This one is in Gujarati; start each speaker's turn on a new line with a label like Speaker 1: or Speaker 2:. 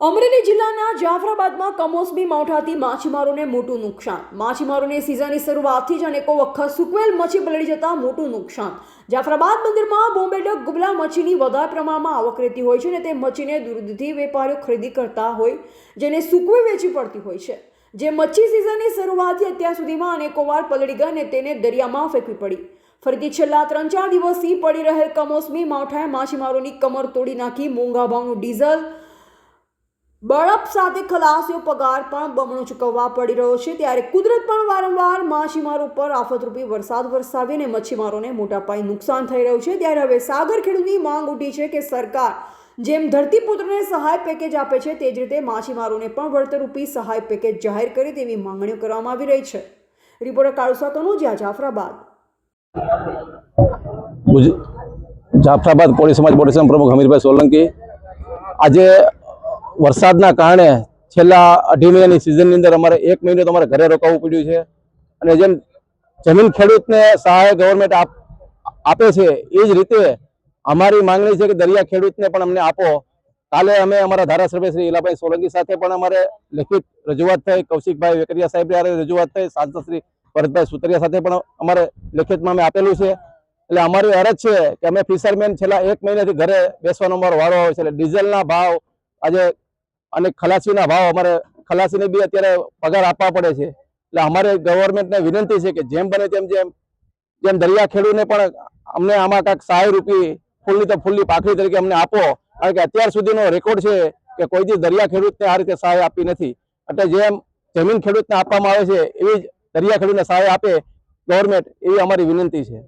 Speaker 1: અમરેલી જિલ્લાના જાફરાબાદમાં કમોસમી માવઠાથી માછીમારોને મોટું નુકસાન। માછીમારોને સિઝનની શરૂઆતથી જ અનેકો વખત સુકવેલ મચ્છી પલળી જતા મોટું નુકસાન। જાફરાબાદ બંદરમાં બોમ્બે ડક ગુબલા મચ્છીની વધારે પ્રમાણમાં આવક રહેતી હોય છે અને તે મચ્છીને દૂરથી વેપારીઓ ખરીદી કરતા હોય જેને સૂકવી વેચી પડતી હોય છે। જે મચ્છી સિઝનની શરૂઆતથી અત્યાર સુધીમાં અનેકો વાર પલળી ગઈ અને તેને દરિયામાં ફેંકવી પડી। ફરીથી છેલ્લા 3-4 દિવસથી પડી રહેલ કમોસમી માવઠાએ માછીમારોની કમર તોડી નાખી। મોંઘા ભાવનું ડીઝલ બળપ સાથે ખલાસીઓ પગાર પણ બમણો ચૂકવવા પડી રહ્યો છે। ત્યારે કુદરત પણ વારંવાર માછીમારો પર આફતરૂપી વરસાદ વરસાવીને મચ્છીમારોને મોટા પાયે નુકસાન થઈ રહ્યું છે। ત્યારે હવે સાગર ખેડૂતની માંગ ઉઠી છે કે સરકાર જેમ ધરતીપુત્રને સહાય પેકેજ આપે છે તે જ રીતે માછીમારોને પણ વળતરરૂપી સહાય પેકેજ જાહેર કરે તેવી માંગણીઓ કરવામાં આવી રહી છે। રિપોર્ટર કાળુસા કનોજિયા, જાફરાબાદ।
Speaker 2: જાફરાબાદ કોળી સમાજ બોર્ડ પ્રમુખ હમીરભાઈ સોલંકી। આજે વરસાદના કારણે છેલ્લા 2.5 મહિનાની સિઝનની અંદર અમારે 1 મહિનો તમારે ઘરે રોકાવું પડ્યું છે અને જેમ જમીન ખેડૂતને સહાય ગવર્મેન્ટ આપે છે એ જ રીતે અમારી માંગણી છે કે દરિયા ખેડૂતને પણ અમને આપો। કાલે અમે અમારા ધારાસભ્ય શ્રી ઈલાભાઈ સોલંકી સાથે પણ અમારે લેખિત રજૂઆત થઈ, કૌશિકભાઈ વેકરિયા સાહેબ રજૂઆત થઈ, સાંસદ શ્રી ભરતભાઈ સુતરિયા સાથે પણ અમારે લેખિતમાં અમે આપેલું છે। એટલે અમારી અરજ છે કે અમે ફિશરમેન છેલ્લા 1 મહિનાથી ઘરે બેસવાનો અમારો વારો આવે છે। એટલે ડીઝલના ભાવ આજે અને ખલાસીના ભાવ અમારે ખલાસીને બી અત્યારે પગાર આપવા પડે છે। એટલે અમારે ગવર્મેન્ટને વિનંતી છે કે જેમ બને તેમ જેમ દરિયા ખેડૂતને પણ અમને આમાં કાંઈક સહાય રૂપી ફૂલની તો ફૂલની પાખડી તરીકે અમને આપો। કારણ કે અત્યાર સુધીનો રેકોર્ડ છે કે કોઈ દી દરિયા ખેડૂતને આ રીતે સહાય આપી નથી। એટલે જેમ જમીન ખેડૂતને આપવામાં આવે છે એવી જ દરિયા ખેડૂતને સહાય આપે ગવર્મેન્ટ, એવી અમારી વિનંતી છે।